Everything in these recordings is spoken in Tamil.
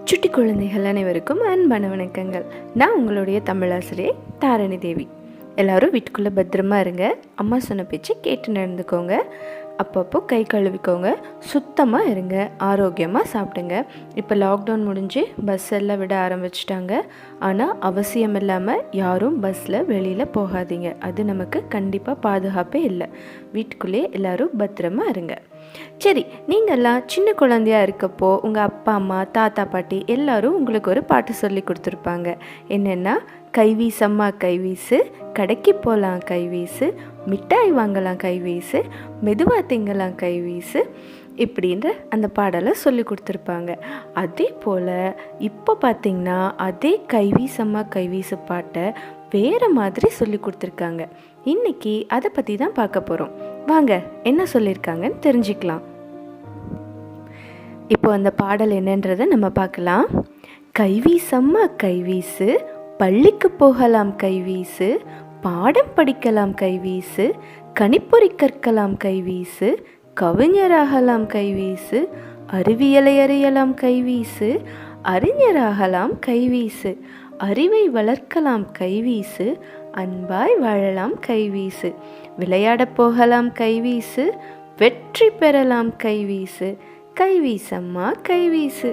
சுட்டி குழந்தைகள் அனைவருக்கும் அன்பான வணக்கங்கள். நான் உங்களுடைய தமிழாசிரியை தாரணி தேவி. எல்லோரும் வீட்டுக்குள்ளே பத்திரமா இருங்க. அம்மா சொன்ன பேச்சு கேட்டு நடந்துக்கோங்க. அப்பப்போ கை கழுவிக்கோங்க. சுத்தமாக இருங்க. ஆரோக்கியமாக சாப்பிடுங்க. இப்போ லாக்டவுன் முடிஞ்சு பஸ் எல்லாம் விட ஆரம்பிச்சிட்டாங்க. ஆனால் அவசியம் இல்லாமல் யாரும் பஸ்ஸில் வெளியில் போகாதீங்க. அது நமக்கு கண்டிப்பாக பாதுகாப்பே இல்லை. வீட்டுக்குள்ளேயே எல்லோரும் பத்திரமா இருங்க. சரி, நீங்கள்லாம் சின்ன குழந்தையாக இருக்கப்போ உங்கள் அப்பா அம்மா தாத்தா பாட்டி எல்லோரும் உங்களுக்கு ஒரு பாட்டு சொல்லி கொடுத்துருப்பாங்க. என்னென்னா, கைவீசம்மா கைவீசு, கடைக்கு போகலாம் கைவீசு, மிட்டாய் வாங்கலாம் கைவீசு, மெதுவாக திங்கலாம் கைவீசு இப்படின்ற அந்த பாடலை சொல்லி கொடுத்துருப்பாங்க. அதே போல் இப்போ பார்த்திங்கன்னா அதே கைவீசம்மா கைவீசு பாட்டை வேறு மாதிரி சொல்லி கொடுத்துருக்காங்க. இன்றைக்கி அதை பற்றி தான் பார்க்க போகிறோம். வாங்க என்ன சொல்லியிருக்காங்கன்னு தெரிஞ்சுக்கலாம். இப்போ அந்த பாடல் என்னன்றதை நம்ம பார்க்கலாம். கைவீசம்மா கைவீசு, பள்ளிக்கு போகலாம் கைவீசு, பாடம் படிக்கலாம் கைவீசு, கணிப்பொறி கற்கலாம் கைவீசு, கவிஞராகலாம் கைவீசு, அறிவியலை அறியலாம் கைவீசு, அறிஞராகலாம் கைவீசு, அறிவை வளர்க்கலாம் கைவீசு, அன்பாய் வாழலாம் கைவீசு, விளையாடப் போகலாம் கைவீசு, வெற்றி பெறலாம் கைவீசு, கைவீசம்மா கைவீசு.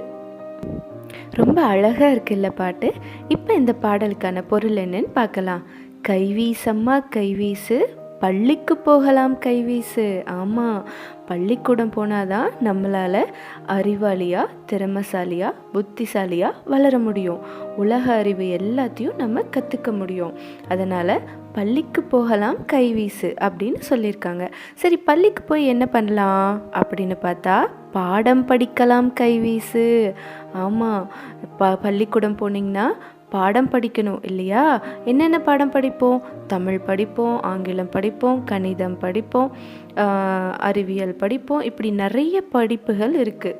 ரொம்ப அழகாக இருக்குல்ல பாட்டு. இப்போ இந்த பாடலுக்கான பொருள் என்னன்னு பார்க்கலாம். கைவீசம்மா கைவீசு, பள்ளிக்கு போகலாம் கைவீசு. ஆமாம், பள்ளிக்கூடம் போனால் தான் நம்மளால் அறிவாளியாக, திறமைசாலியாக, புத்திசாலியாக வளர முடியும். உலக அறிவு எல்லாத்தையும் நம்ம கற்றுக்க முடியும். அதனால் பள்ளிக்கு போகலாம் கைவீசு அப்படின்னு சொல்லியிருக்காங்க. சரி, பள்ளிக்கு போய் என்ன பண்ணலாம் அப்படின்னு பார்த்தா, பாடம் படிக்கலாம் கைவீசு. ஆமாம், பள்ளிக்கூடம் போனீங்கன்னா பாடம் படிக்கணும் இல்லையா? என்னென்ன பாடம் படிப்போம்? தமிழ் படிப்போம், ஆங்கிலம் படிப்போம், கணிதம் படிப்போம், அறிவியல் படிப்போம். இப்படி நிறைய படிப்புகள் இருக்குது,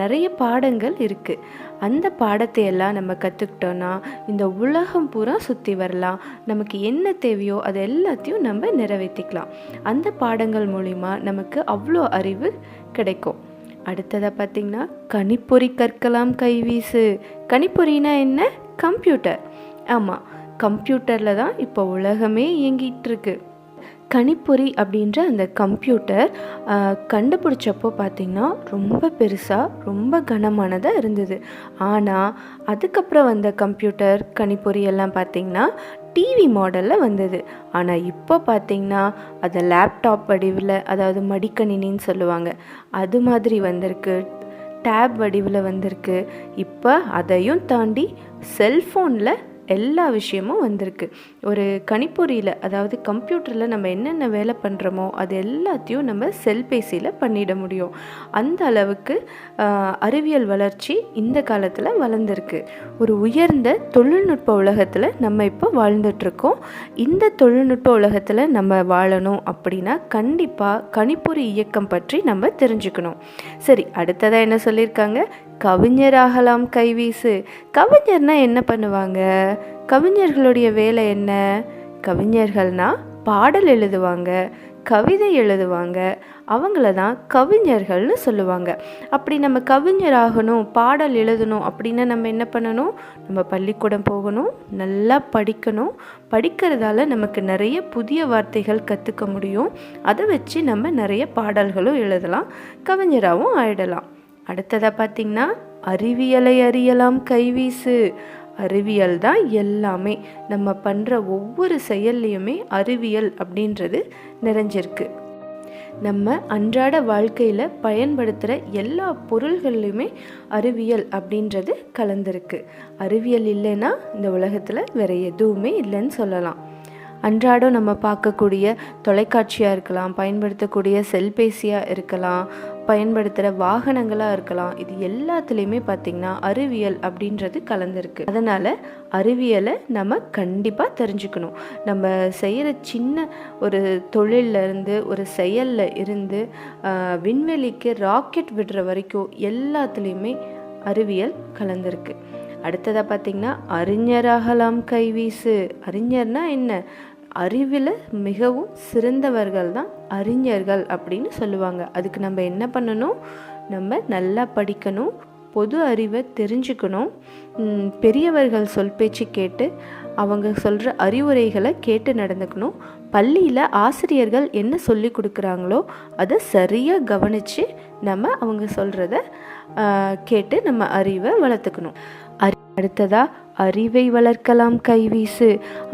நிறைய பாடங்கள் இருக்குது. அந்த பாடத்தை எல்லாம் நம்ம கற்றுக்கிட்டோன்னா இந்த உலகம் பூரா சுற்றி வரலாம். நமக்கு என்ன தேவையோ அது எல்லாத்தையும் நம்ம நிறைவேற்றிக்கலாம். அந்த பாடங்கள் மூலிமா நமக்கு அவ்வளோ அறிவு கிடைக்கும். அடுத்ததாக பார்த்திங்கன்னா, கணிப்பொறி கற்கலாம் கைவீசு. கணிப்பொறினா என்ன? கம்ப்யூட்டர். ஆமாம், கம்ப்யூட்டரில் தான் இப்போ உலகமே இயங்கிட்டு இருக்கு. கணிப்பொறி அப்படின்ற அந்த கம்ப்யூட்டர் கண்டுபிடிச்சப்போ பார்த்திங்கன்னா ரொம்ப பெருசாக, ரொம்ப கனமானதாக இருந்தது. ஆனால் அதுக்கப்புறம் வந்த கம்ப்யூட்டர் கணிப்பொறி எல்லாம் பார்த்திங்கன்னா டிவி மாடலில் வந்தது. ஆனால் இப்போ பார்த்திங்கன்னா அதை லேப்டாப் வடிவில், அதாவது மடிக்கணினின்னு சொல்லுவாங்க, அது மாதிரி வந்திருக்கு. டேப் வடிவில் வந்திருக்கு. இப்போ அதையும் தாண்டி செல்ஃபோனில் எல்லா விஷயமும் வந்திருக்கு. ஒரு கணிப்பொறியில், அதாவது கம்ப்யூட்டரில் நம்ம என்னென்ன வேலை பண்ணுறோமோ அது எல்லாத்தையும் நம்ம செல்பேசியில் பண்ணிட முடியும். அந்த அளவுக்கு அறிவியல் வளர்ச்சி இந்த காலத்தில் வளர்ந்துருக்கு. ஒரு உயர்ந்த தொழில்நுட்ப உலகத்தில் நம்ம இப்போ வாழ்ந்துட்டுருக்கோம். இந்த தொழில்நுட்ப உலகத்தில் நம்ம வாழணும் அப்படின்னா கண்டிப்பாக கணிப்பொறி இயக்கம் பற்றி நம்ம தெரிஞ்சுக்கணும். சரி, அடுத்ததாக என்ன சொல்லியிருக்காங்க? கவிஞராகலாம் கைவீசு. கவிஞர்னா என்ன பண்ணுவாங்க? கவிஞர்களுடைய வேலை என்ன? கவிஞர்கள்னால் பாடல் எழுதுவாங்க, கவிதை எழுதுவாங்க. அவங்கள தான் கவிஞர்கள்னு சொல்லுவாங்க. அப்படி நம்ம கவிஞராகணும், பாடல் எழுதணும் அப்படின்னா நம்ம என்ன பண்ணணும்? நம்ம பள்ளிக்கூடம் போகணும், நல்லா படிக்கணும். படிக்கிறதால நமக்கு நிறைய புதிய வார்த்தைகள் கற்றுக்க முடியும். அதை வச்சு நம்ம நிறைய பாடல்களும் எழுதலாம், கவிஞராகவும் ஆயிடலாம். அடுத்ததாக பார்த்திங்கன்னா, அறிவியலை அறியலாம் கைவீசு. அறிவியல் தான் எல்லாமே. நம்ம பண்ணுற ஒவ்வொரு செயல்லையுமே அறிவியல் அப்படின்றது நிறைஞ்சிருக்கு. நம்ம அன்றாட வாழ்க்கையில் பயன்படுத்துகிற எல்லா பொருள்கள்லையுமே அறிவியல் அப்படின்றது கலந்துருக்கு. அறிவியல் இல்லைன்னா இந்த உலகத்தில் வேறு எதுவுமே இல்லைன்னு சொல்லலாம். அன்றாடம் நம்ம பார்க்கக்கூடிய தொலைக்காட்சியாக இருக்கலாம், பயன்படுத்தக்கூடிய செல்பேசியாக இருக்கலாம், பயன்படுத்துகிற வாகனங்களாக இருக்கலாம், இது எல்லாத்துலேயுமே பார்த்திங்கன்னா அறிவியல் அப்படின்றது கலந்துருக்கு. அதனால் அறிவியலை நம்ம கண்டிப்பாக தெரிஞ்சுக்கணும். நம்ம செய்கிற சின்ன ஒரு தொழிலிருந்து, ஒரு செயலில் இருந்து விண்வெளிக்கு ராக்கெட் விடுற வரைக்கும் எல்லாத்துலேயுமே அறிவியல் கலந்துருக்கு. அடுத்ததாக பார்த்திங்கன்னா, அறிஞராகலாம் கைவீசு. அறிஞர்னா என்ன? அறிவில் மிகவும் சிறந்தவர்கள் தான் அறிஞர்கள் அப்படின்னு சொல்லுவாங்க. அதுக்கு நம்ம என்ன பண்ணணும்? நம்ம நல்லா படிக்கணும், பொது அறிவை தெரிஞ்சுக்கணும். பெரியவர்கள் சொல் பேச்சு கேட்டு அவங்க சொல்கிற அறிவுரைகளை கேட்டு நடந்துக்கணும். பள்ளியில் ஆசிரியர்கள் என்ன சொல்லி கொடுக்குறாங்களோ அதை சரியாக கவனித்து நம்ம அவங்க சொல்கிறத கேட்டு நம்ம அறிவை வளர்த்துக்கணும். அடுத்ததா அறிவை வளர்க்கலாம் கைவீசு.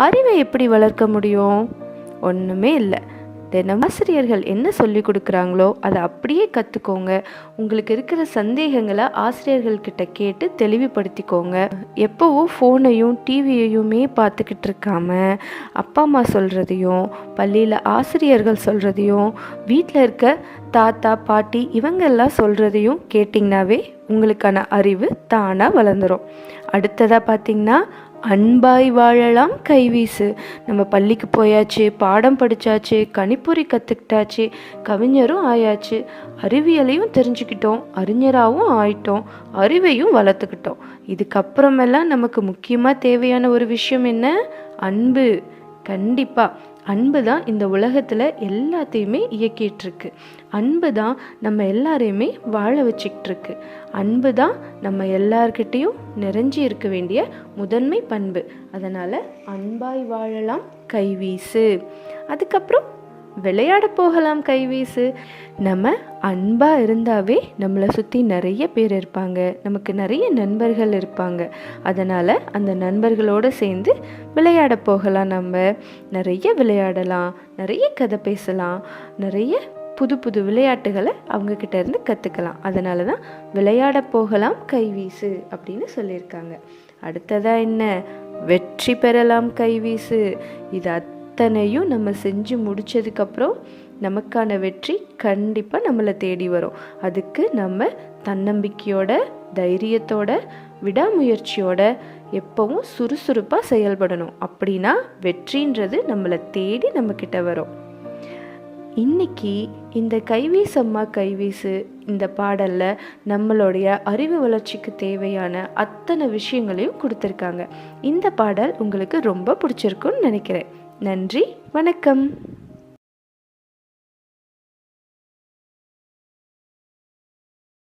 அறிவை எப்படி வளர்க்க முடியும்? ஒன்றுமே இல்லை. தினம் ஆசிரியர்கள் என்ன சொல்லி கொடுக்குறாங்களோ அதை அப்படியே கற்றுக்கோங்க. உங்களுக்கு இருக்கிற சந்தேகங்களை ஆசிரியர்கள்கிட்ட கேட்டு தெளிவுபடுத்திக்கோங்க. எப்போவும் ஃபோனையும் டிவியையுமே பார்த்துக்கிட்டு இருக்காம அப்பா அம்மா சொல்கிறதையும் பள்ளியில் ஆசிரியர்கள் சொல்கிறதையும் வீட்டில் இருக்க தாத்தா பாட்டி இவங்கெல்லாம் சொல்கிறதையும் கேட்டிங்கனாவே உங்களுக்கான அறிவு தானாக வளர்ந்துடும். அடுத்ததாக பார்த்திங்கன்னா அன்பாய் வாழலாம் கைவீசு. நம்ம பள்ளிக்கு போயாச்சு, பாடம் படித்தாச்சு, கணிப்பொறி கற்றுக்கிட்டாச்சு, கவிஞரும் ஆயாச்சு, அறிவியலையும் தெரிஞ்சுக்கிட்டோம், அறிஞராகவும் ஆயிட்டோம், அறிவையும் வளர்த்துக்கிட்டோம். இதுக்கப்புறமெல்லாம் நமக்கு முக்கியமாக தேவையான ஒரு விஷயம் என்ன? அன்பு. கண்டிப்பாக அன்பு தான் இந்த உலகத்தில் எல்லாத்தையுமே இயக்கிட்டுருக்கு. அன்பு தான் நம்ம எல்லாரையுமே வாழ வச்சுக்கிட்டுருக்கு. அன்பு தான் நம்ம எல்லார்கிட்டையும் நிறைஞ்சி இருக்க வேண்டிய முதன்மை பண்பு. அதனால் அன்பாய் வாழலாம் கைவீசு. அதுக்கப்புறம் விளையாட போகலாம் கைவீசு. நம்ம அன்பாக இருந்தாவே நம்மளை சுற்றி நிறைய பேர் இருப்பாங்க, நமக்கு நிறைய நண்பர்கள் இருப்பாங்க. அதனால் அந்த நண்பர்களோடு சேர்ந்து விளையாட போகலாம். நம்ம நிறைய விளையாடலாம், நிறைய கதை பேசலாம், நிறைய புது புது விளையாட்டுகளை அவங்கக்கிட்ட இருந்து கற்றுக்கலாம். அதனால தான் விளையாட போகலாம் கைவீசு அப்படின்னு சொல்லியிருக்காங்க. அடுத்ததாக என்ன? வெற்றி பெறலாம் கைவீசு. இது அத்தனையும் நம்ம செஞ்சு முடித்ததுக்கப்புறம் நமக்கான வெற்றி கண்டிப்பாக நம்மளை தேடி வரும். அதுக்கு நம்ம தன்னம்பிக்கையோட, தைரியத்தோட, விடாமுயற்சியோட எப்பவும் சுறுசுறுப்பாக செயல்படணும். அப்படின்னா வெற்றின்றது நம்மளை தேடி நம்மக்கிட்ட வரும். இன்னைக்கு இந்த கைவீசம்மா கைவீசு இந்த பாடலில் நம்மளுடைய அறிவு வளர்ச்சிக்கு தேவையான அத்தனை விஷயங்களையும் கொடுத்துருக்காங்க. இந்த பாடல் உங்களுக்கு ரொம்ப பிடிச்சிருக்குன்னு நினைக்கிறேன். நன்றி, வணக்கம்.